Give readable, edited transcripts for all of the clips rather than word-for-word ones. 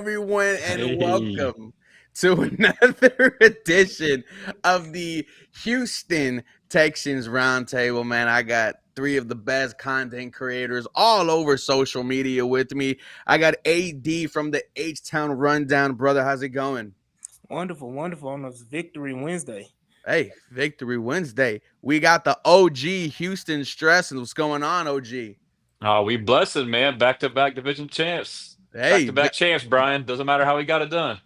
everyone, and Hey. welcome to another edition of the Houston Texans Roundtable. Man, I got three of the best content creators all over social media with me. I got AD from the H Town Rundown. Brother, how's it going? Wonderful, wonderful on this Victory Wednesday. Hey, Victory Wednesday. We got the OG Houston Stress. And what's going on, OG? Oh, we blessed, man. Back to back division champs. Back Hey, to back champs, Brian. Doesn't matter how we got it done.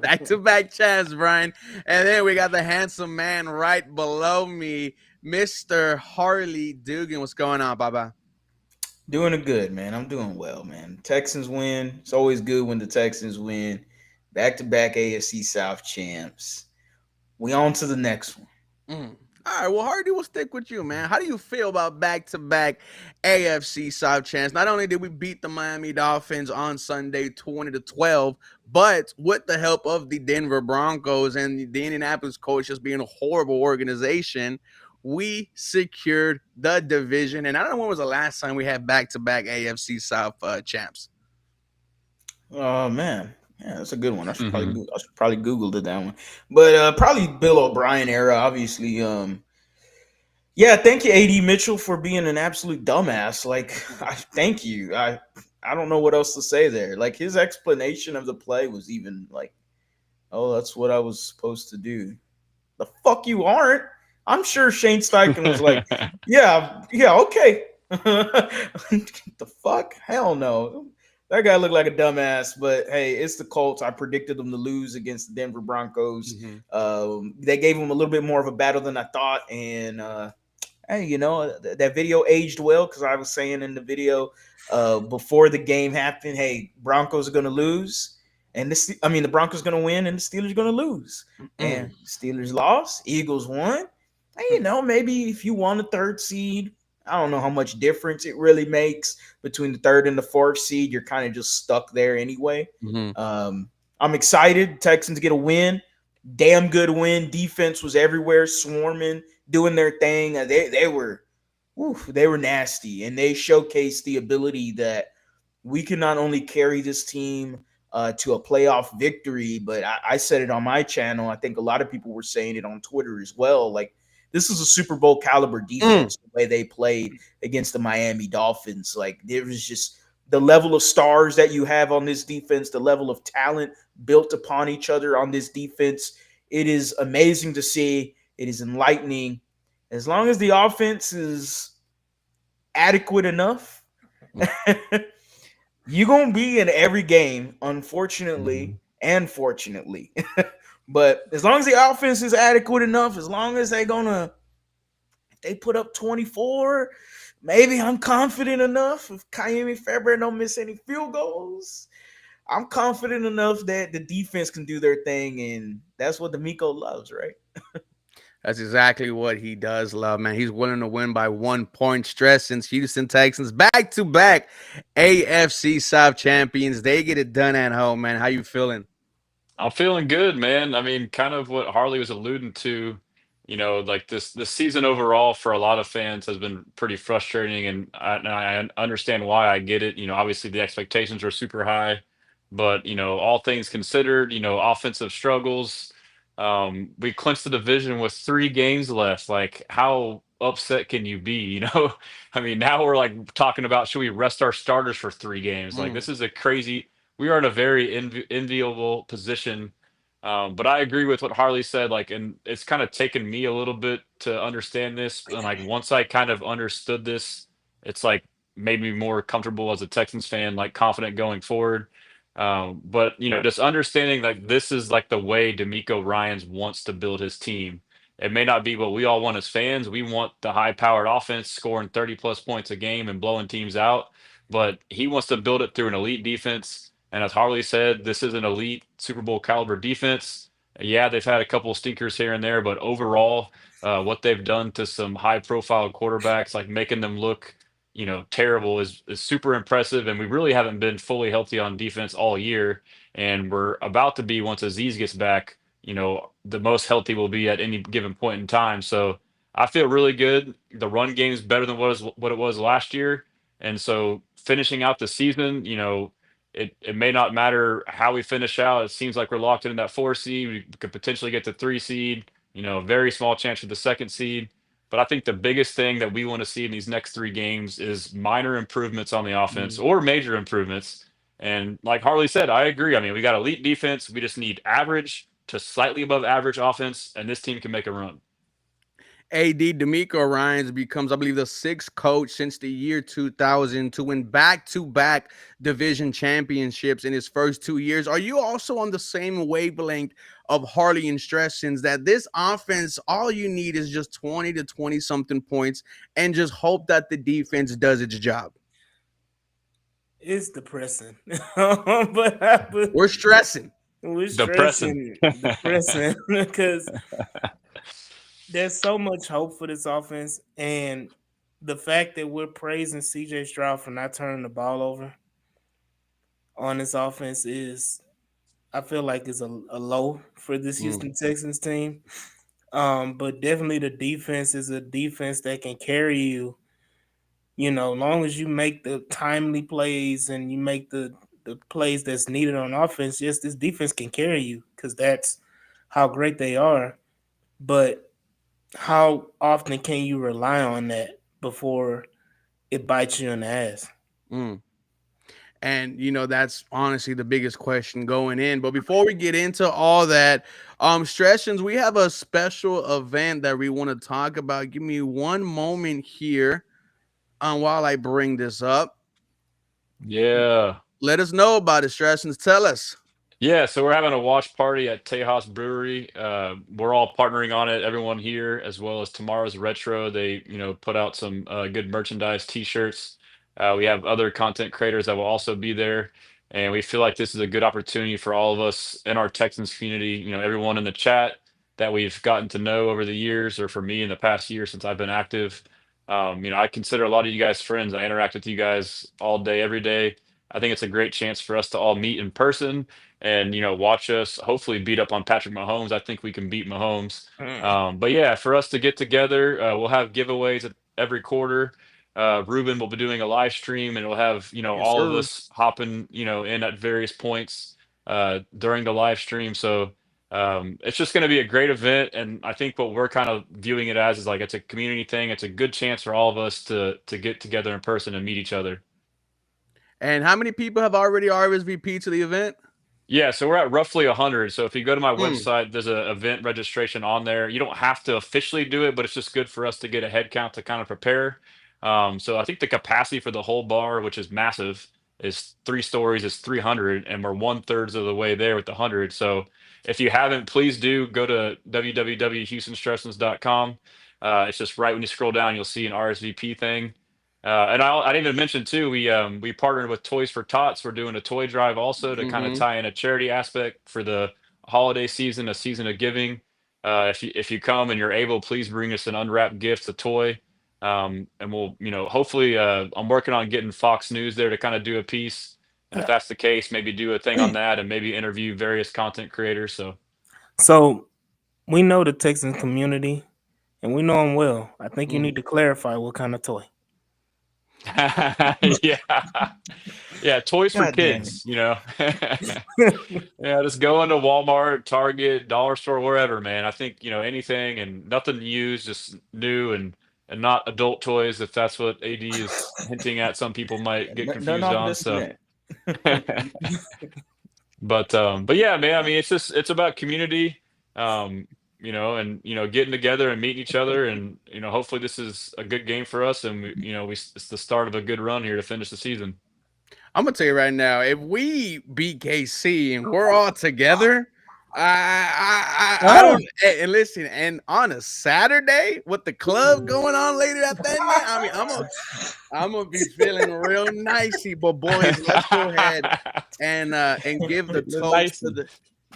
back to back chance, Brian. And then we got the handsome man right below me, Mr. Harley Dugan. What's going on, Baba? Doing it good, man. I'm doing well, man. Texans win. It's always good when the Texans win. Back to back AFC South champs. We on to the next one. All right, well, Hardy, we'll stick with you, man. How do you feel about back-to-back AFC South champs? Not only did we beat the Miami Dolphins on Sunday 20-12, but with the help of the Denver Broncos and the Indianapolis Colts just being a horrible organization, we secured the division. And I don't know when was the last time we had back-to-back AFC South champs. Oh man. Yeah, that's a good one. hmm I should probably Google that one. But probably Bill O'Brien era, obviously. Yeah, thank you, AD Mitchell, for being an absolute dumbass. Like, thank you. I don't know what else to say there. Like his explanation of the play was even like, oh, that's what I was supposed to do. The fuck you aren't. I'm sure Shane Steichen was like, yeah, okay. The fuck? Hell no. That guy looked like a dumbass, but hey, it's the Colts. I predicted them to lose against the Denver Broncos. They gave them a little bit more of a battle than I thought, and hey, that video aged well because I was saying in the video before the game happened, hey, Broncos are going to lose, and the Broncos are going to win, and the Steelers are going to lose, and Steelers lost, Eagles won. And, maybe if you won the third seed, I don't know how much difference it really makes between the third and the fourth seed. You're kind of just stuck there anyway. Mm-hmm. I'm excited. Texans get a win. Damn good win. Defense was everywhere, swarming, doing their thing. They were nasty, and they showcased the ability that we can not only carry this team to a playoff victory, but I said it on my channel. I think a lot of people were saying it on Twitter as well. Like, this is a Super Bowl caliber defense, the way they played against the Miami Dolphins. Like, there was just the level of stars that you have on this defense, the level of talent built upon each other on this defense. It is amazing to see. It is enlightening. As long as the offense is adequate enough, you're going to be in every game, unfortunately and fortunately. But as long as the offense is adequate enough, as long as they put up 24, maybe I'm confident enough. If Kayemi Fabre don't miss any field goals, I'm confident enough that the defense can do their thing, and that's what D'Amico loves, right? That's exactly what he does love, man. He's willing to win by 1 point. Stress since Houston Texans back to back AFC South champions. They get it done at home, man. How you feeling? I'm feeling good, man. I mean, kind of what Harley was alluding to, like this season overall for a lot of fans has been pretty frustrating, and I understand why. I get it. Obviously the expectations are super high, but all things considered, offensive struggles. We clinched the division with 3 games left. Like, how upset can you be? I mean, now we're like talking about, should we rest our starters for 3 games? Like, this is a crazy. We are in a very enviable position. But I agree with what Harley said. Like, and it's kind of taken me a little bit to understand this. And like, once I kind of understood this, it's like made me more comfortable as a Texans fan, like confident going forward. But just understanding like this is like the way D'Amico Ryans wants to build his team. It may not be what we all want as fans. We want the high-powered offense scoring 30 plus points a game and blowing teams out, but he wants to build it through an elite defense. And as Harley said, this is an elite Super Bowl caliber defense. Yeah, they've had a couple of stinkers here and there, but overall, what they've done to some high-profile quarterbacks, like making them look, terrible, is super impressive. And we really haven't been fully healthy on defense all year, and we're about to be once Aziz gets back. The most healthy will be at any given point in time. So I feel really good. The run game is better than what it was last year, and so finishing out the season, it may not matter how we finish out. It seems like we're locked in that 4 seed. We could potentially get the 3 seed. Very small chance for the second seed. But I think the biggest thing that we want to see in these next 3 games is minor improvements on the offense Mm. or major improvements. And like Harley said, I agree. I mean, we got elite defense. We just need average to slightly above average offense, and this team can make a run. AD D'Amico Ryans becomes, I believe, the sixth coach since the year 2000 to win back-to-back division championships in his first 2 years. Are you also on the same wavelength of Harley and Stressens that this offense, all you need is just 20 to 20 something points and just hope that the defense does its job? It's depressing, but We're stressing. we're Depressing. depressing because there's so much hope for this offense, and the fact that we're praising CJ Stroud for not turning the ball over on this offense is, I feel like, is a low for this Houston Texans team. But definitely the defense is a defense that can carry you. Long as you make the timely plays and you make the plays that's needed on offense, yes, this defense can carry you because that's how great they are. But how often can you rely on that before it bites you in the ass? Mm. And that's honestly the biggest question going in. But before we get into all that, Stressens, we have a special event that we want to talk about. Give me one moment here while I bring this up. Yeah. Let us know about it, Stressens. Tell us. Yeah, so we're having a watch party at Tejas Brewery. We're all partnering on it, everyone here, as well as Tomorrow's Retro. They, put out some good merchandise, t-shirts. We have other content creators that will also be there, and we feel like this is a good opportunity for all of us in our Texans community. Everyone in the chat that we've gotten to know over the years, or for me in the past year since I've been active. I consider a lot of you guys friends. I interact with you guys all day, every day. I think it's a great chance for us to all meet in person and watch us hopefully beat up on Patrick Mahomes. I think we can beat Mahomes. But yeah, for us to get together, we'll have giveaways at every quarter. Ruben will be doing a live stream, and we'll have Yes, all of sir. us hopping in at various points during the live stream. So it's just going to be a great event, and I think what we're kind of viewing it as is like it's a community thing. It's a good chance for all of us to get together in person and meet each other. And how many people have already RSVP to the event? Yeah, so we're at roughly 100. So if you go to my Mm. website, there's an event registration on there. You don't have to officially do it, but it's just good for us to get a head count to kind of prepare. So I think the capacity for the whole bar, which is massive, is 3 stories, is 300, and we're 1/3 of the way there with the 100. So if you haven't, please do go to www.houstonstressens.com. It's just right when you scroll down, you'll see an RSVP thing. And I didn't even mention too, we partnered with Toys for Tots. We're doing a toy drive also to kind of Mm-hmm. tie in a charity aspect for the holiday season, a season of giving. If you come and you're able, please bring us an unwrapped gift, a toy, and we'll hopefully I'm working on getting Fox News there to kind of do a piece, and if that's the case, maybe do a thing on that and maybe interview various content creators. So we know the Texan community, and we know them well. I think you Mm. need to clarify what kind of toy. Yeah. Yeah, toys for God damn it. kids, Yeah, just go into Walmart, Target, dollar store, wherever, man. I think, anything and nothing used, just new and not adult toys, if that's what AD is hinting at. Some people might get None confused off on. this So net. but yeah, man, I mean it's about community, and getting together and meeting each other, and hopefully this is a good game for us, and it's the start of a good run here to finish the season. I'm gonna tell you right now, if we beat KC and we're all together, I Oh, don't. And listen, and on a Saturday with the club going on later at that night, I mean, I'm gonna be feeling real nicey. But boys, let's go ahead and give the Little toast to nicey. the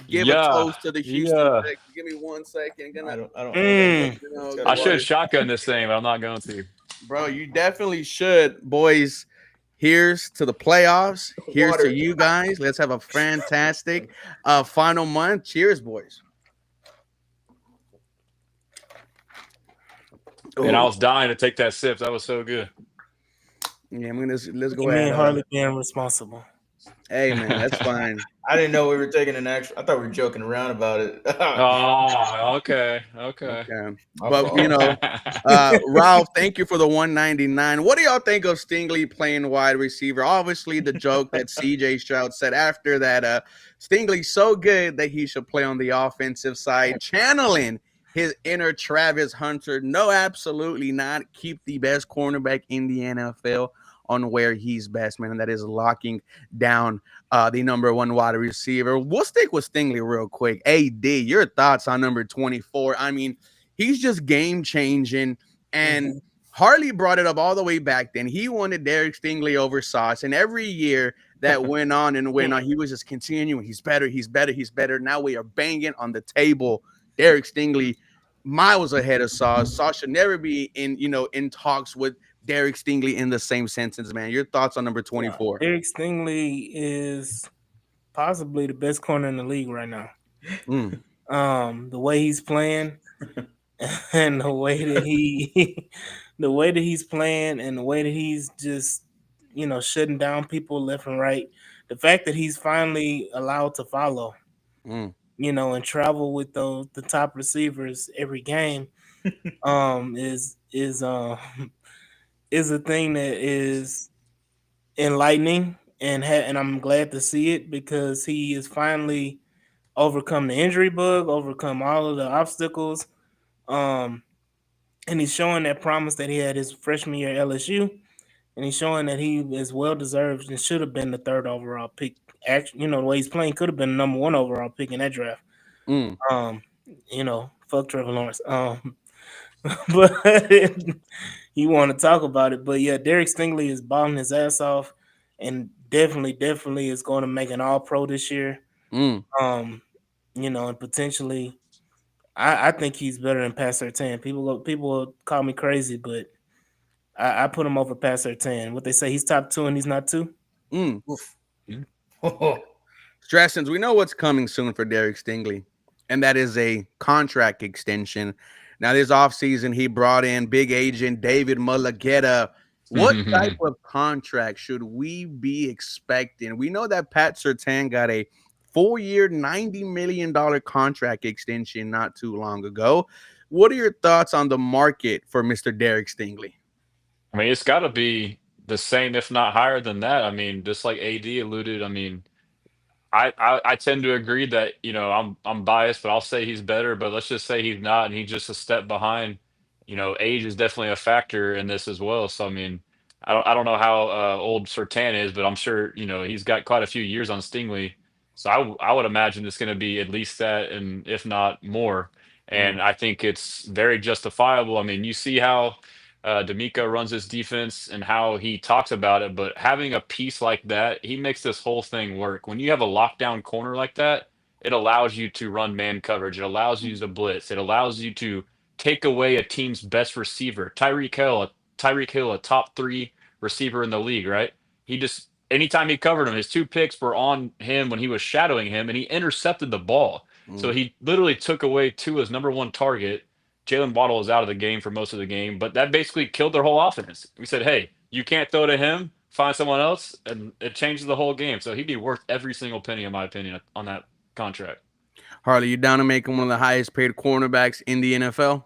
give a Yeah, toast to the Houston yeah. Texans. Give me 1 second. I Gonna don't. I don't. mm. It's I gotta should water. shotgun this thing, but I'm not going to. bro, you definitely should, boys. Here's to the playoffs. Here's to Water. you guys. Let's have a fantastic final month. Cheers, boys. And I Oh, was dying to take that sip. That was so good. yeah, let's go You mean ahead. Harley being responsible? Hey, man, that's fine. I didn't know we were taking an actual. I thought we were joking around about it. Oh, okay, okay. Okay. My But, fault. Ralph, thank you for the 199. What do y'all think of Stingley playing wide receiver? Obviously, the joke that CJ Stroud said after that, Stingley's so good that he should play on the offensive side, channeling his inner Travis Hunter. No, absolutely not. Keep the best cornerback in the NFL on where he's best, man, and that is locking down the number one wide receiver. We'll stick with Stingley real quick. AD, your thoughts on number 24? I mean, he's just game changing. And Harley brought it up all the way back then. He wanted Derek Stingley over Sauce. And every year that went on and went on, he was just continuing. He's better. He's better. He's better. Now we are banging on the table. Derek Stingley miles ahead of Sauce. Sauce should never be in talks with Derek Stingley in the same sentence, man. Your thoughts on number 24? Derek Stingley is possibly the best corner in the league right now. The way he's playing and the way that he's playing and the way that he's just shutting down people left and right. The fact that he's finally allowed to follow, and travel with the top receivers every game, is a thing that is enlightening, and I'm glad to see it because he is finally overcome the injury bug, overcome all of the obstacles, and he's showing that promise that he had his freshman year at LSU, and he's showing that he is well deserved and should have been the third overall pick. Actually, the way he's playing could have been the number one overall pick in that draft. Fuck Trevor Lawrence. But you want to talk about it. But yeah, Derek Stingley is balling his ass off and definitely is going to make an all pro this year. And potentially I think he's better than Pat Surtain. People will call me crazy, but I put him over Pat Surtain. What they say, he's top 2 and he's not 2. Stressins, we know what's coming soon for Derek Stingley, and that is a contract extension. Now, this offseason, he brought in big agent David Mulligetta. What type of contract should we be expecting? We know that Pat Surtain got a 4-year, $90 million contract extension not too long ago. What are your thoughts on the market for Mr. Derek Stingley? I mean, it's got to be the same, if not higher than that. I mean, just like AD alluded, I mean, I tend to agree that I'm biased, but I'll say he's better. But let's just say he's not, and he's just a step behind. Age is definitely a factor in this as well. So I mean, I don't know how old Sertan is, but I'm sure he's got quite a few years on Stingley. So I would imagine it's going to be at least that, and if not more. And I think it's very justifiable. I mean, you see how D'Amico runs his defense and how he talks about it, but having a piece like that, he makes this whole thing work. When you have a lockdown corner like that, it allows you to run man coverage. It allows you to blitz. It allows you to take away a team's best receiver. Tyreek Hill, a top 3 receiver in the league, right? He just anytime he covered him, his 2 picks were on him when he was shadowing him, and he intercepted the ball. So he literally took away Tua's number 1 target. Jalen Waddle was out of the game for most of the game, but that basically killed their whole offense. We said, hey, you can't throw to him, find someone else, and it changes the whole game. So he'd be worth every single penny, in my opinion, on that contract. Harley, you down to make him one of the highest paid cornerbacks in the NFL?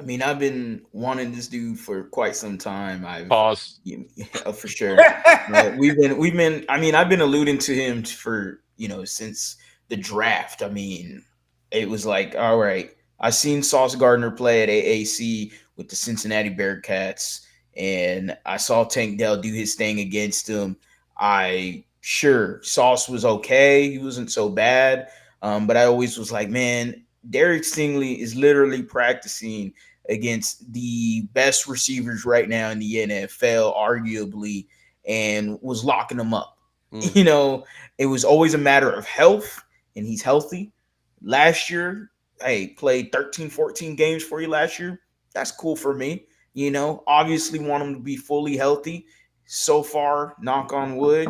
I mean, I've been wanting this dude for quite some time. Pause. For sure. We've been. I mean, I've been alluding to him for since the draft. I mean, it was like, all right, I seen Sauce Gardner play at AAC with the Cincinnati Bearcats, and I saw Tank Dell do his thing against him. Sauce was okay. He wasn't so bad. But I always was like, man, Derek Stingley is literally practicing against the best receivers right now in the NFL, arguably, and was locking them up. It was always a matter of health, and he's healthy. Last year, played 13, 14 games for you last year. That's cool for me. Obviously want him to be fully healthy. So far, knock on wood,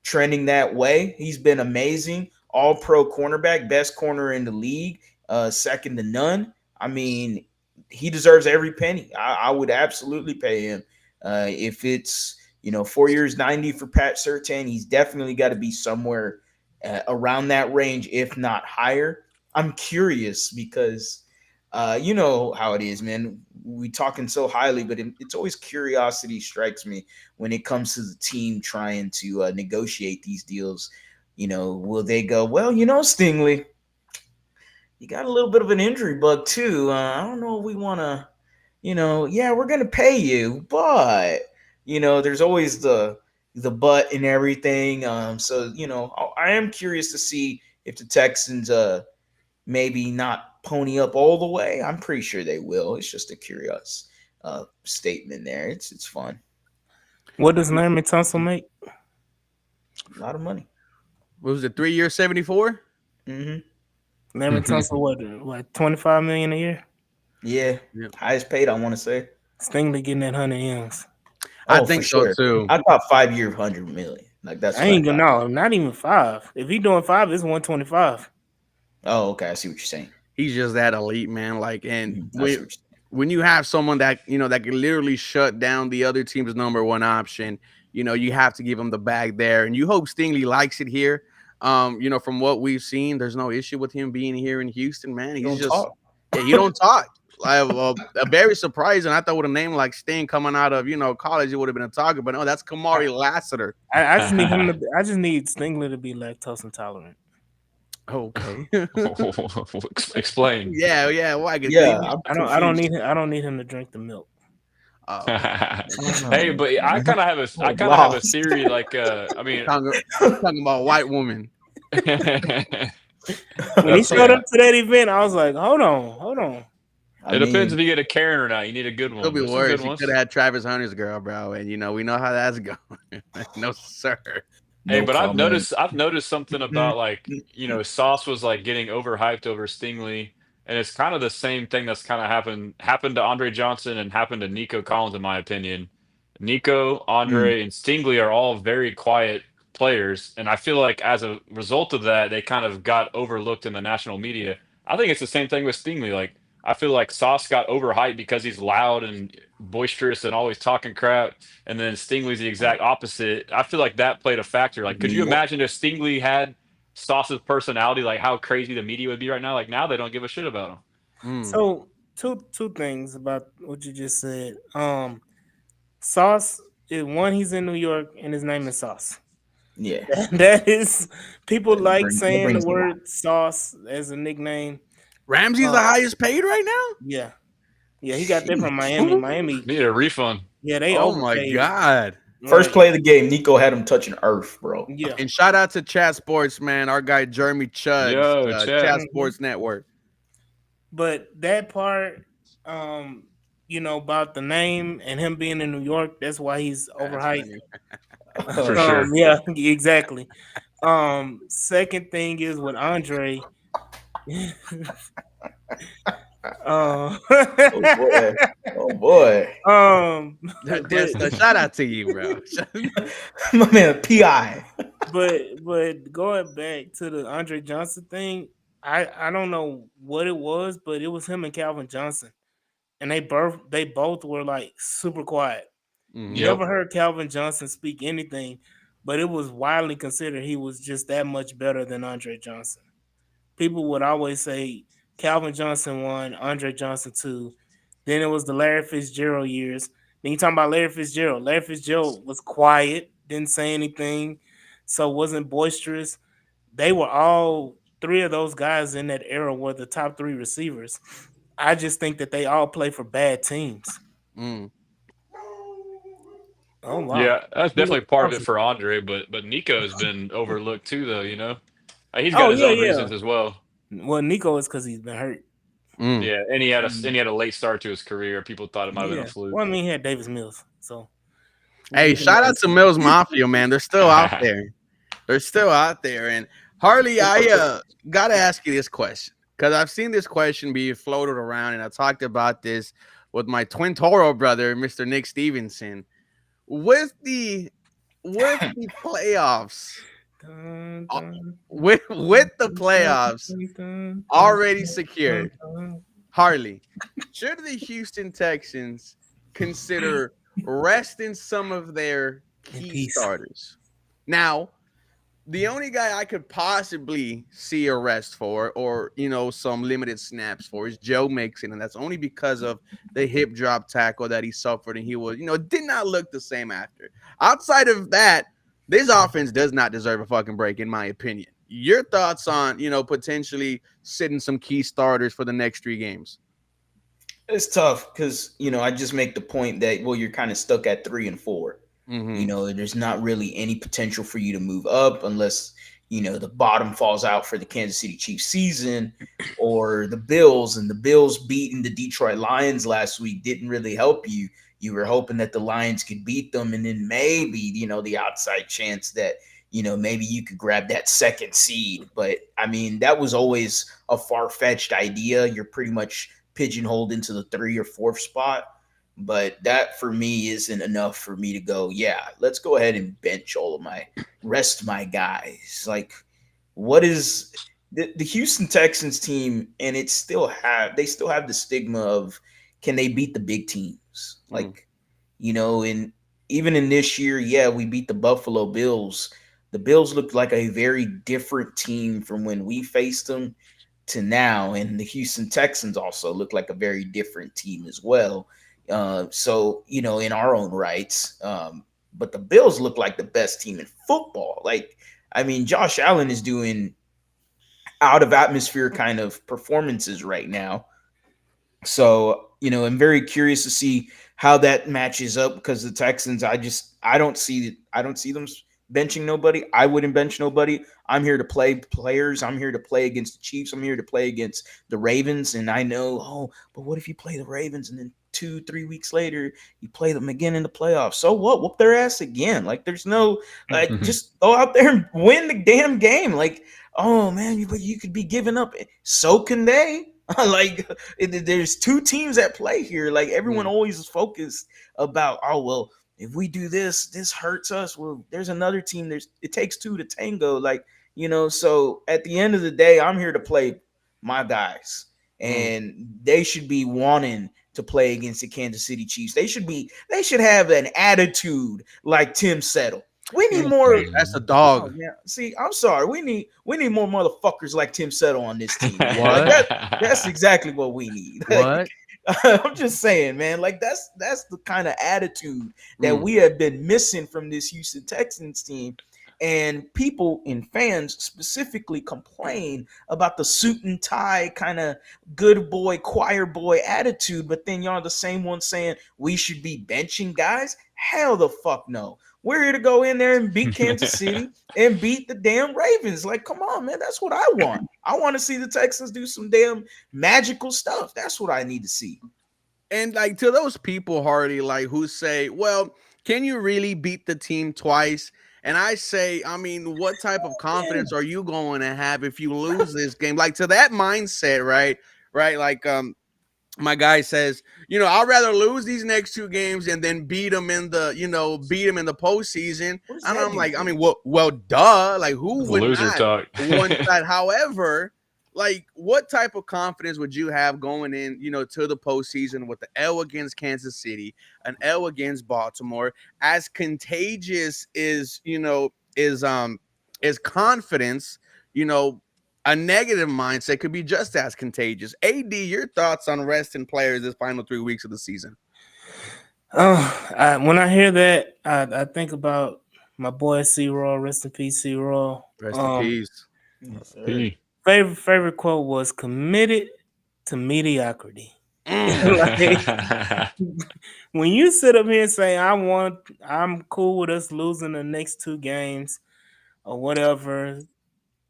trending that way. He's been amazing. All-pro cornerback, best corner in the league, second to none. I mean, he deserves every penny. I would absolutely pay him. If it's 4 years, 90 for Pat Surtain. He's definitely got to be somewhere around that range, if not higher. I'm curious because you know how it is, man. We talking so highly, but it's always curiosity strikes me when it comes to the team trying to negotiate these deals. Will they go, well, Stingley, you got a little bit of an injury bug too. I don't know if we want to, yeah, we're gonna pay you, but there's always the but and everything. So I am curious to see if the Texans maybe not pony up all the way. I'm pretty sure they will. It's just a curious statement there. It's fun. What does Laremy Tunsil make? A lot of money. What was it, 3 years, 74? Mm-hmm. Laremy Tunsil, what, 25 million a year? Yeah. Yep. Highest paid, I want to say. Stingley getting that 100 M's. I think so too. I thought 5 year 100 million. Like that's I ain't gonna know, not even 5. If he doing 5, it's 125. Oh, okay. I see what you're saying. He's just that elite, man. Like, and I see what you're saying. when you have someone that that can literally shut down the other team's number one option, you have to give him the bag there, and you hope Stingley likes it here. From what we've seen, there's no issue with him being here in Houston, man. He's just he don't talk. Very surprising. I thought with a name like Sting coming out of college, it would have been a target, but no, that's Kamari Lassiter. I just need I just need Stingley to be lactose intolerant. Okay. Explain. Yeah. Well, I don't need him to drink the milk. Hey, but I kind of have a theory. Like, I mean, talking about white woman. When he showed up to that event, I was like, hold on. It depends if you get a Karen or not. You need a good one. It'll be worse. You could have had Travis Hunter's girl, bro, and we know how that's going. No, sir. Hey, but I've noticed something about Sauce was like getting overhyped over Stingley, and it's kind of the same thing that's kind of happened to Andre Johnson and happened to Nico Collins, in my opinion. Nico, Andre, and Stingley are all very quiet players, and I feel like as a result of that, they kind of got overlooked in the national media. I think it's the same thing with Stingley. Like, I feel like Sauce got overhyped because he's loud and boisterous and always talking crap, and then Stingley's the exact opposite. I feel like that played a factor. Like, could you imagine if Stingley had Sauce's personality, like how crazy the media would be right now? Like, now they don't give a shit about him. So two things about what you just said. Sauce is one. He's in New York, and his name is Sauce. Yeah, that is. People like saying the word Sauce as a nickname. Ramsey's the highest paid right now. Yeah, he got that from Miami. Miami need a refund. Yeah, they overpaid. My God. First play of the game, Nico had him touching earth, bro. Yeah. And shout out to Chat Sports, man. Our guy Jeremy Chudge, Chat Sports Network. But that part, about the name and him being in New York, that's why he's overhyped. For sure. Yeah, exactly. Second thing is with Andre. Oh boy. Shout out to you, bro. My man, PI. But going back to the Andre Johnson thing, I don't know what it was, but it was him and Calvin Johnson, and they both were like super quiet. You never heard Calvin Johnson speak anything, but it was widely considered he was just that much better than Andre Johnson. People would always say Calvin Johnson 1, Andre Johnson 2. Then it was the Larry Fitzgerald years. Then you talking about Larry Fitzgerald. Larry Fitzgerald was quiet, didn't say anything, so wasn't boisterous. They were all three of those guys in that era were the top 3 receivers. I just think that they all play for bad teams. Oh wow. Yeah, that's definitely part of it for Andre, but Nico's been overlooked too, though. He's got his own reasons as well. Well, Nico is because he's been hurt. Yeah, and he had a late start to his career. People thought it might have been a fluke. Well, I mean, he had Davis Mills. So, hey, shout out to Mills Mafia, man. They're still out there. And Harley, I gotta ask you this question because I've seen this question be floated around, and I talked about this with my twin Toro brother, Mr. Nick Stevenson. With the playoffs, with the playoffs already secured, Harley, should the Houston Texans consider resting some of their In key peace. starters. Now, the only guy I could possibly see a rest for, or some limited snaps for, is Joe Mixon, and that's only because of the hip drop tackle that he suffered, and he was, did not look the same after. Outside of that, this offense does not deserve a fucking break, in my opinion. Your thoughts on, potentially sitting some key starters for the next 3 games? It's tough because I just make the point that you're kind of stuck at 3 and 4. Mm-hmm. There's not really any potential for you to move up unless the bottom falls out for the Kansas City Chiefs season or the Bills. And the Bills beating the Detroit Lions last week didn't really help you. You were hoping that the Lions could beat them, and then maybe the outside chance that maybe you could grab that second seed. But I mean, that was always a far-fetched idea. You're pretty much pigeonholed into the 3 or 4th spot. But that for me isn't enough for me to go, yeah, let's go ahead and bench all of my rest my guys. Like, what is the Houston Texans team? And they still have the stigma of, can they beat the big teams? Like, and even in this year, yeah, we beat the Buffalo Bills. The Bills looked like a very different team from when we faced them to now, and the Houston Texans also look like a very different team as well. So in our own rights, but the Bills look like the best team in football. Like, I mean, Josh Allen is doing out of atmosphere kind of performances right now. So I'm very curious to see how that matches up, because the Texans, I don't see them benching nobody. I wouldn't bench nobody. I'm here to play players. I'm here to play against the Chiefs. I'm here to play against the Ravens. And I know, but what if you play the Ravens and then 2-3 weeks later you play them again in the playoffs? So what? Whoop their ass again. Like, there's no, like, just go out there and win the damn game. Like, oh man, but you could be giving up. So can they. Like, there's 2 teams at play here. Like, everyone always is focused about, oh well, if we do this hurts us. Well, there's another team. It takes 2 to tango. Like, so at the end of the day, I'm here to play my guys, and they should be wanting to play against the Kansas City Chiefs. They should have an attitude like Tim Settle. We need more. That's a Oh, dog. yeah. See, I'm sorry. We need more motherfuckers like Tim Settle on this team. Man. What? Like, that's exactly what we need. What? I'm just saying, man. Like, that's the kind of attitude that we have been missing from this Houston Texans team. And people and fans specifically complain about the suit and tie kind of good boy, choir boy attitude. But then y'all are the same ones saying we should be benching guys. Hell the fuck no. We're here to go in there and beat Kansas City and beat the damn Ravens. Like, come on, man. That's what I want. I want to see the Texans do some damn magical stuff. That's what I need to see. And like, to those people, Hardy, like, who say, well, can you really beat the team twice? And I say, I mean, what type of confidence are you going to have if you lose this game? Like, to that mindset, right? Right. Like, my guy says, I'd rather lose these next 2 games and then beat them in the, postseason. And I'm like, I mean, well, duh. Like, who would Loser not talk. want that? However, like, what type of confidence would you have going in, to the postseason with the L against Kansas City, an L against Baltimore? As contagious is confidence, a negative mindset could be just as contagious. AD, your thoughts on resting players this final 3 weeks of the season? When I hear that, I think about my boy C-Roll. Rest in peace, C-Roll. Rest in peace. Yes, Favorite quote was committed to mediocrity. Like, when you sit up here and say, I'm cool with us losing the next 2 games or whatever,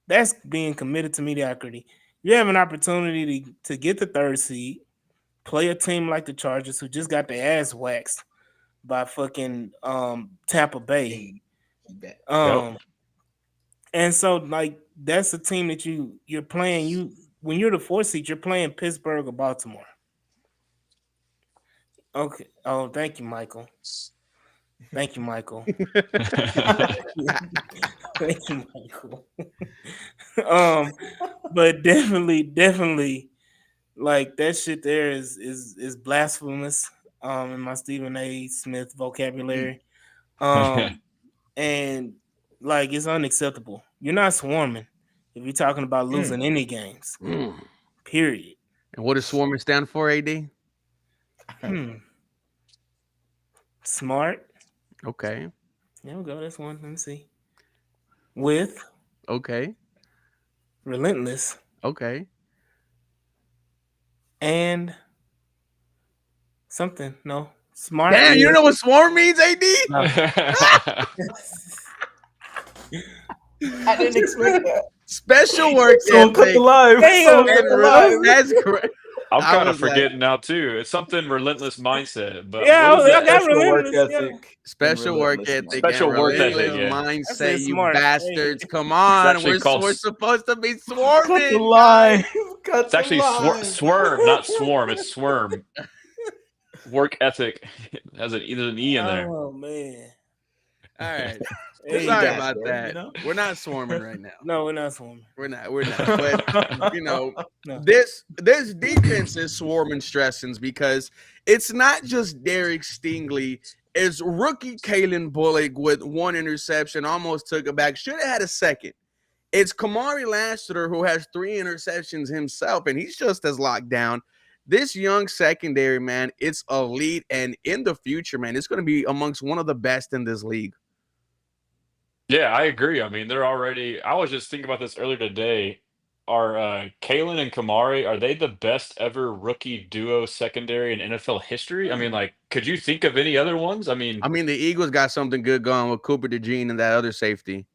that's being committed to mediocrity. You have an opportunity to get the 3rd seed, play a team like the Chargers, who just got their ass waxed by fucking Tampa Bay. And so, like, that's the team that you're playing. When you're the 4th seed, you're playing Pittsburgh or Baltimore. Okay. Oh, thank you, Michael. Thank you, Michael. Thank you, Michael. But definitely, like, that shit there is blasphemous in my Stephen A. Smith vocabulary. And like it's unacceptable. You're not swarming if you're talking about losing any games. Mm. Period. And what does swarming stand for, AD? Smart. Okay. There we go. That's one. Let me see. With Okay. relentless Okay. and something. No. Smart. Damn, you don't know what swarm means, AD? No. I didn't expect that. Special work Someone cut the ethic. live. Damn, Someone cut And the live. that's correct. I'm I kind of was like, forgetting now too. It's something relentless mindset, but Yeah, what is I that? got Special work relentless. Yeah. ethic. special and work relentless ethic mindset. Special and work ethic, relentless yeah. I mindset, said you smart. bastards. Come It's on. actually called We're supposed to be Cut the swarming. live. Cut it's the actually live. swerm, not swarm. It's swerm. Work ethic has either an e in there. Oh man. All right. There you Sorry go. about There, that. you know? We're not swarming right now. No, we're not swarming. We're not. But you know, No. this defense is swarming stressings because it's not just Derek Stingley. It's rookie Kalen Bullock with one interception, almost took it back. Should have had a second. It's Kamari Lassiter who has 3 interceptions himself, and he's just as locked down. This young secondary, man, it's elite, and in the future, man, it's going to be amongst one of the best in this league. Yeah, I agree. I mean, they're already. I was just thinking about this earlier today. Are Kalen and Kamari, are they the best ever rookie duo secondary in NFL history? I mean, like, could you think of any other ones? I mean, I mean, the Eagles got something good going with Cooper DeJean and that other safety.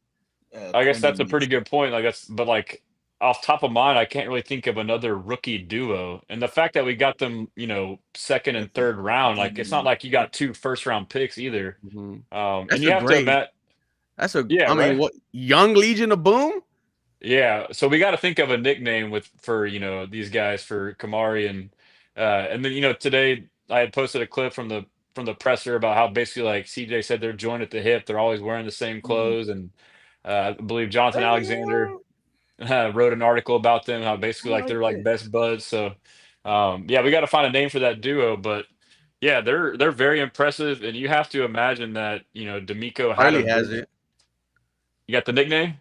I guess that's a Quentin pretty good point. Like that's, but like off top of mind, I can't really think of another rookie duo. And the fact that we got them, second and third round, like it's not like you got 2 first round picks either. Mhm. And That's you a have to great. admit, yeah, I mean, right. what young Legion of Boom? Yeah, so we got to think of a nickname for these guys for Kamari and then today I had posted a clip from the presser about how basically like CJ said they're joined at the hip, they're always wearing the same clothes, and I believe Jonathan Alexander wrote an article about them, how basically I like like they're like that. best buds. So yeah, we got to find a name for that duo, but yeah, they're very impressive, and you have to imagine that D'Amico had a Harley has vision. it. You got the nickname?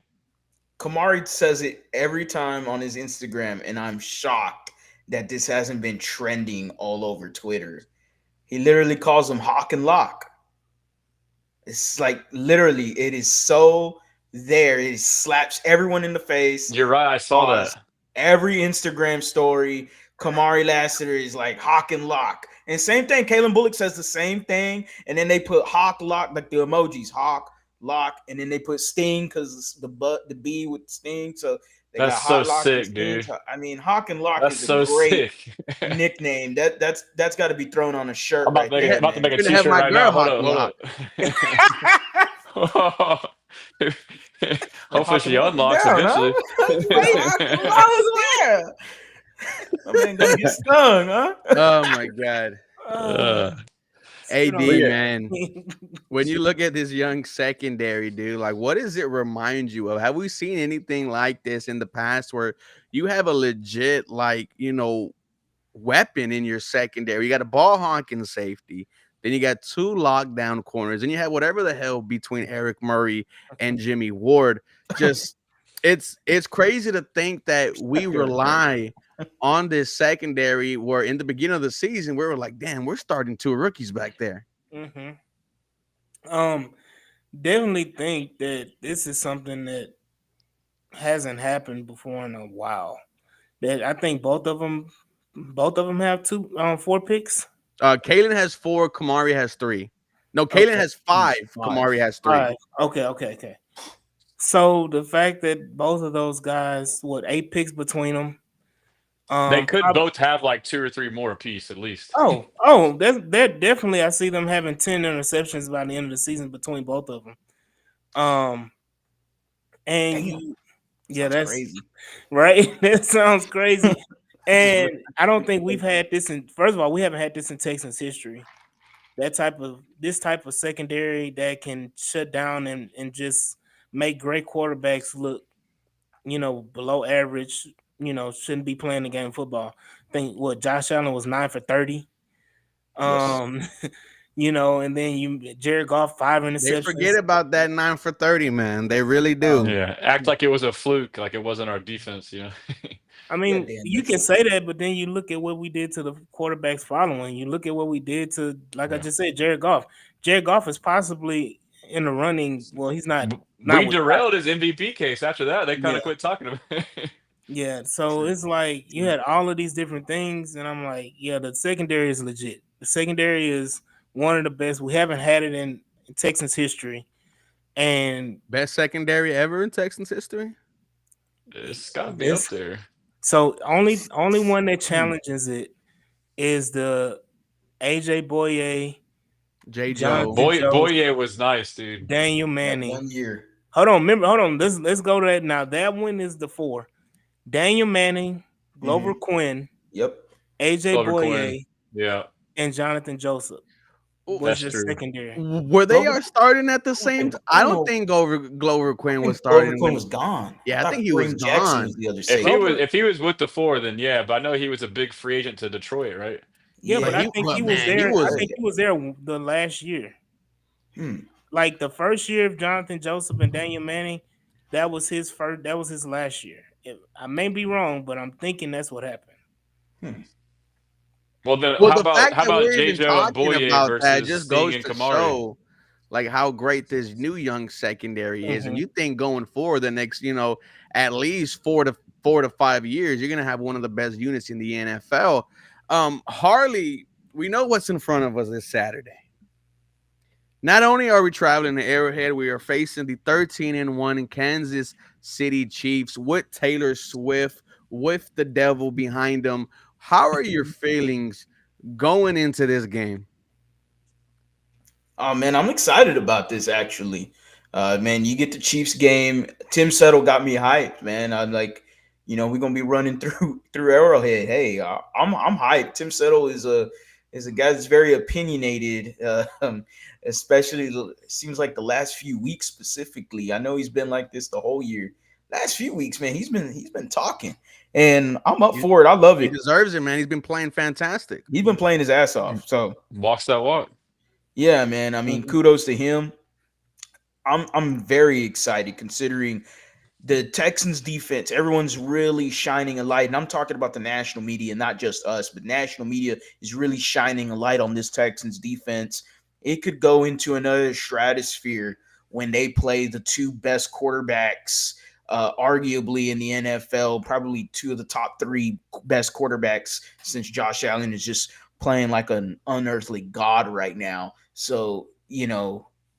Kamari says it every time on his Instagram, and I'm shocked that this hasn't been trending all over Twitter. He literally calls them Hawk and Lock. It's like literally, it is so there. It slaps everyone in the face. You're right, I saw Pause. that. Every Instagram story, Kamari Lassiter is like Hawk and Lock. And same thing, Kalen Bullock says the same thing. And then they put Hawk Lock, like the emojis, Hawk Lock, and then they put Sting because the B with Sting. So they That's got so Hot Lock and sick, Sting. dude. I mean, Hawk and Lock That's is a so great sick. nickname. That's got to be thrown on a shirt I'm right there, about to man. make a You're gonna have t-shirt my right girl now. Hold Hawk up, Lock. hold up. Like Hopefully Hawk and she Lock is unlocks down, huh? eventually. Wait, Hawk and Lock is there. I mean, gonna get stung, huh? Oh my god. Uh, Spit AD, on but yeah, man. When you look at this young secondary, dude, like what does it remind you of? Have we seen anything like this in the past where you have a legit, like, weapon in your secondary? You got a ball honking safety, then you got 2 lockdown corners, and you have whatever the hell between Eric Murray and Jimmy Ward. Just it's crazy to think that we Eric Murray. rely on this secondary where in the beginning of the season we were like, damn, we're starting 2 rookies back there. Mhm. Um, definitely think that this is something that hasn't happened before in a while. That I think both of them have 4 picks. Kalen has 4, Kamari has 3. No, Kalen Okay. has 5, 5. Kamari has All 3. right. Okay. So the fact that both of those guys, 8 picks between them, they could prob- both have like 2 or 3 more apiece at least. that definitely I see them having 10 interceptions by the end of the season between both of them. And Damn. yeah, Sounds that's crazy. right. That sounds crazy. And I don't think we've had this first of all, we haven't had this in Texans history. This type of secondary that can shut down and just make great quarterbacks look, below average, shouldn't be playing the game of football. I think Josh Allen was 9 for 30. Yes. And then Jared Goff 5 They forget interceptions. about that 9 for 30, man. They really do. Yeah, act like it was a fluke, like it wasn't our defense. I Yeah, mean, Dan you can Mitchell. say that, but then you look at what we did to the quarterbacks following. You look at what we did to, like I Yeah. just said, Jared Goff. Jared Goff is possibly in the running. Well, he's not We with derailed his MVP case. After that, they kind yeah, of quit talking about it. yeah. So it's like you had all of these different things, and I'm like, yeah, the secondary is legit. The secondary is one of the best. We haven't had it in Texans history, and Best secondary ever in Texans history. It's got to be up this. there. So only one that challenges it is the AJ Boye, J. Joe. Jonathan Jones, Boye was nice, dude. Daniel That Manning. 1 year. Hold on. Let's go to that now. That one is the 4. Daniel Manning, Glover Quinn, Yep. AJ Glover Boye, Quinn. Yeah, and Jonathan Joseph was that's your true. secondary. Were they Glover- starting at the same time? I don't think Glover Quinn was starting. Glover Quinn was gone. Yeah, I thought think he was Kareem Jackson gone. was the other If safety. he was with the 4, then yeah. But I know he was a big free agent to Detroit, right? Yeah, but I think he was there. I was- think he was there the last year. Hmm. Like the first year of Jonathan Joseph and Daniel Manning, that was his first. That was his last year. I may be wrong, but I'm thinking that's what happened. Well, then Well, how the fact that about we're even J-Joe and talking Boye about that versus just Singh goes and to Kamari? show like how great this new young secondary is. And you think going forward the next, at least 4 to 5 years, you're gonna have one of the best units in the NFL. Harley, we know what's in front of us this Saturday. Not only are we traveling to Arrowhead, we are facing the 13-1 in Kansas City Chiefs with Taylor Swift, with the devil behind them. How are your feelings going into this game? Oh man, I'm excited about this actually. Man, you get the Chiefs game. Tim Settle got me hyped, man. I'm like, we're gonna be running through Arrowhead. Hey, I'm hyped. Tim Settle is a guy that's very opinionated, especially it seems like the last few weeks specifically. I know he's been like this the whole year. Last few weeks, man, he's been talking, and I'm up for it. I love He it. deserves it, man. He's been playing fantastic. He's been playing his ass off. So Walks that walk. yeah, man. I mean, kudos to him. I'm very excited considering the Texans defense. Everyone's really shining a light, and I'm talking about the national media, not just us, but national media is really shining a light on this Texans defense. It could go into another stratosphere when they play the two best quarterbacks, arguably in the NFL, probably two of the top 3 best quarterbacks, since Josh Allen is just playing like an unearthly god right now. So,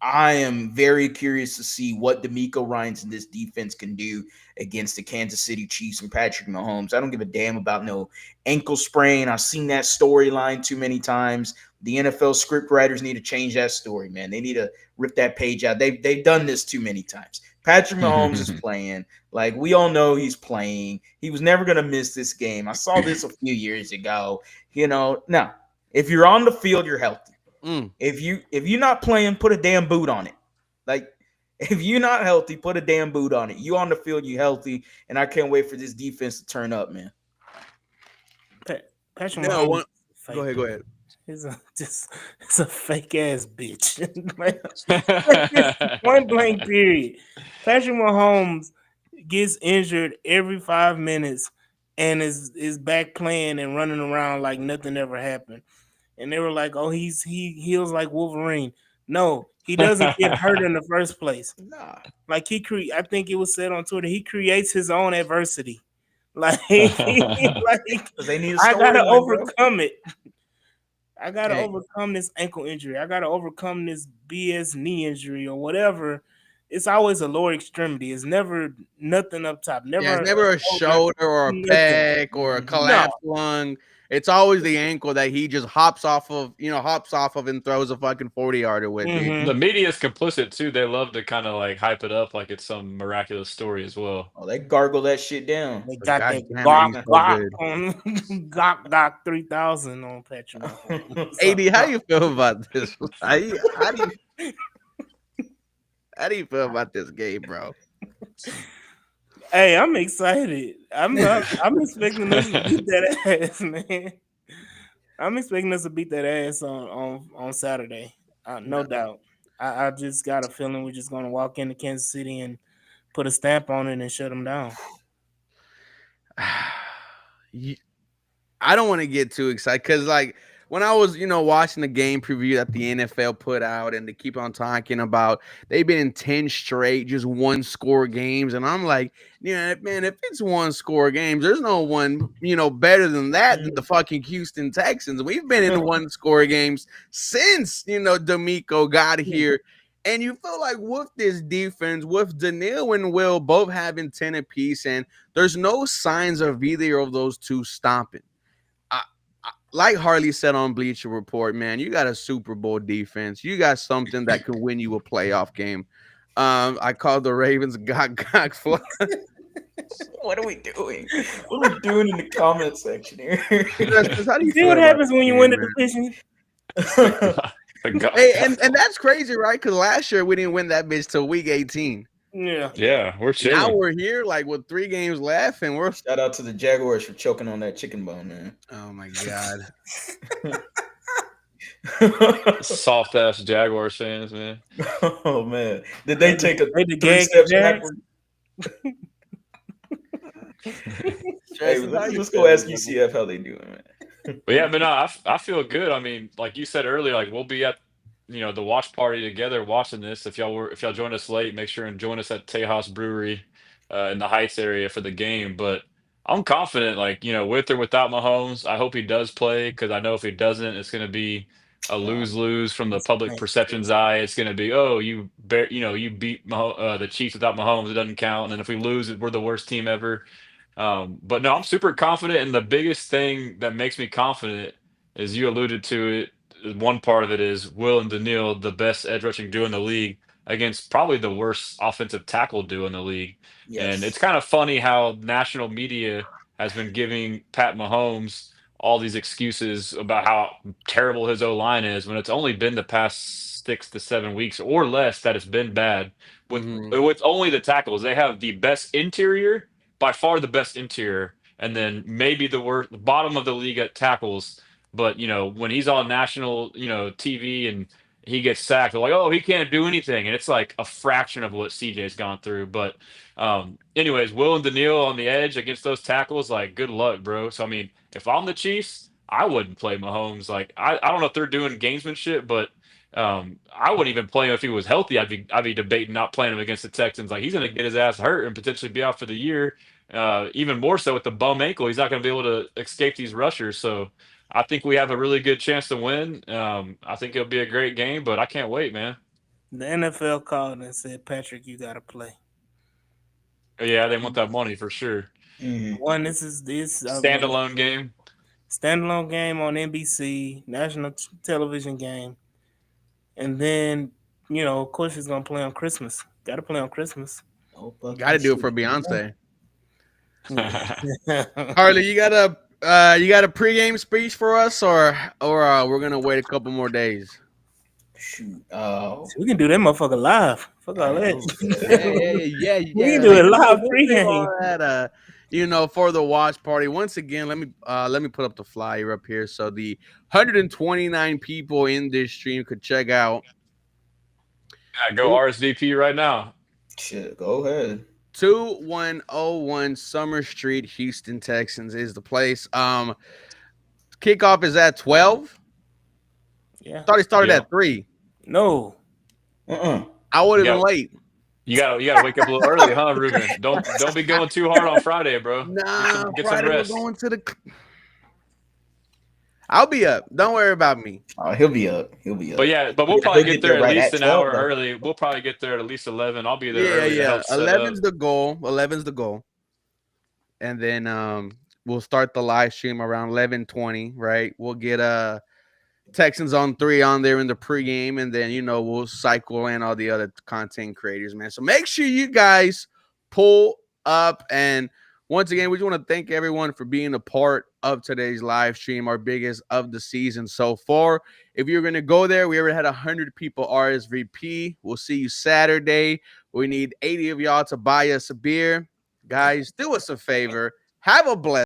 I am very curious to see what D'Amico Ryans and this defense can do against the Kansas City Chiefs and Patrick Mahomes. I don't give a damn about no ankle sprain. I've seen that storyline too many times. The NFL script writers need to change that story, man. They need to rip that page out. They've done this too many times. Patrick Mahomes is playing. Like, we all know he's playing. He was never going to miss this game. I saw this a few years ago. No. If you're on the field, you're healthy. If you're not playing, put a damn boot on it. Like, if you're not healthy, put a damn boot on it. You on the field, you healthy, and I can't wait for this defense to turn up, man. Patrick Mahomes. Go ahead. It's a fake ass bitch. Point blank period. Patrick Mahomes gets injured every 5 minutes and is back playing and running around like nothing ever happened. And they were like, "Oh, he heals like Wolverine." No, he doesn't get hurt in the first place. Nah. Like I think it was said on Twitter, he creates his own adversity. Like they need I gotta overcome it. I gotta overcome this ankle injury. I gotta overcome this BS knee injury or whatever. It's always a lower extremity. It's never nothing up top. It's never a shoulder or a pec or a collapsed lung. It's always the ankle that he just hops off of and throws a fucking 40-yarder with. The media is complicit too. They love to kind of like hype it up like it's some miraculous story as well. Oh, they gargle that shit down. They got that Gok 3000 on Patrick. AD, how do you feel about this? How do you feel about this game, bro? Hey, I'm excited. I'm expecting us to beat that ass, man. I'm expecting us to beat that ass on Saturday. No doubt. I just got a feeling we're just gonna walk into Kansas City and put a stamp on it and shut them down. I don't want to get too excited because, like, when I was, watching the game preview that the NFL put out, and they keep on talking about they've been in 10 straight, just one score games. And I'm like, man, if it's one score games, there's no one, better than that than the fucking Houston Texans. We've been in one score games since, D'Amico got here. And you feel like with this defense, with Daniil and Will both having 10 apiece, and there's no signs of either of those two stopping. Like Harley said on Bleacher Report, man, you got a Super Bowl defense. You got something that could win you a playoff game. I called the Ravens gog fly. What are we doing? What are we doing in the comment section here? How do you See what happens when you win the division? Hey, and that's crazy, right? Because last year we didn't win that bitch till week 18. Yeah, we're chilling. Now we're here, like with 3 games left, and we're shout out to the Jaguars for choking on that chicken bone, man. Oh my god. Soft ass Jaguars fans, man. Oh man, did they take a 3 steps backward? Hey, let's go ask UCF how they doing, man. But yeah, but no, I feel good. I mean, like you said earlier, like we'll be at the watch party together watching this. If y'all joined us late, make sure and join us at Tejas Brewery in the Heights area for the game. But I'm confident, like, with or without Mahomes, I hope he does play, because I know if he doesn't, it's going to be a lose-lose from the public perception's eye. It's going to be, oh, you beat the Chiefs without Mahomes, it doesn't count. And then if we lose, we're the worst team ever. But no, I'm super confident, and the biggest thing that makes me confident is, you alluded to it. One part of it is Will and Daniil, the best edge rushing duo in the league, against probably the worst offensive tackle duo in the league. Yes. And it's kind of funny how national media has been giving Pat Mahomes all these excuses about how terrible his O-line is, when it's only been the past 6 to 7 weeks or less that it's been bad. With only the tackles, they have the best interior, by far the best interior, and then maybe the bottom of the league at tackles. But when he's on national TV and he gets sacked, they're like, oh, he can't do anything, and it's like a fraction of what CJ's gone through. But anyways, Will and Daniil on the edge against those tackles, like, good luck, bro. So I mean, if I'm the Chiefs, I wouldn't play Mahomes. Like, I don't know if they're doing gamesmanship, but I wouldn't even play him if he was healthy. I'd be debating not playing him against the Texans. Like, he's going to get his ass hurt and potentially be out for the year. Even more so with the bum ankle, he's not going to be able to escape these rushers. So I think we have a really good chance to win. I think it'll be a great game, but I can't wait, man. The NFL called and said, Patrick, you got to play. Yeah, they want that money for sure. One, this standalone game. Standalone game on NBC, national television game. And then, of course, he's going to play on Christmas. Got to play on Christmas. Got to do it for Beyonce. Harley, you got a pregame speech for us, or we're gonna wait a couple more days? Shoot, we can do that motherfucker live. Fuck all that. Yeah. We can do it live pregame. For the watch party. Once again, let me put up the flyer up here so the 129 people in this stream could check out. Yeah, go RSVP right now. Shit, go ahead. 2101 Summer Street, Houston Texans is the place. Kickoff is at 12. Yeah. Thought he started at 3. No. I would have been late. You gotta wake up a little early, huh, Ruben? Don't be going too hard on Friday, bro. Nah, get Friday some rest. We're going to the. I'll be up. Don't worry about me. Oh, he'll be up. But we'll probably get there at least an hour early. We'll probably get there at least 11. I'll be there early. Yeah. 11's the goal. 11's the goal. And then we'll start the live stream around 11:20, right? We'll get Texans on 3 on there in the pregame, and then we'll cycle in all the other content creators, man. So make sure you guys pull up. And once again, we just want to thank everyone for being a part of today's live stream, our biggest of the season so far. If you're going to go there, we already had 100 people RSVP. We'll see you Saturday. We need 80 of y'all to buy us a beer. Guys, do us a favor. Have a blessed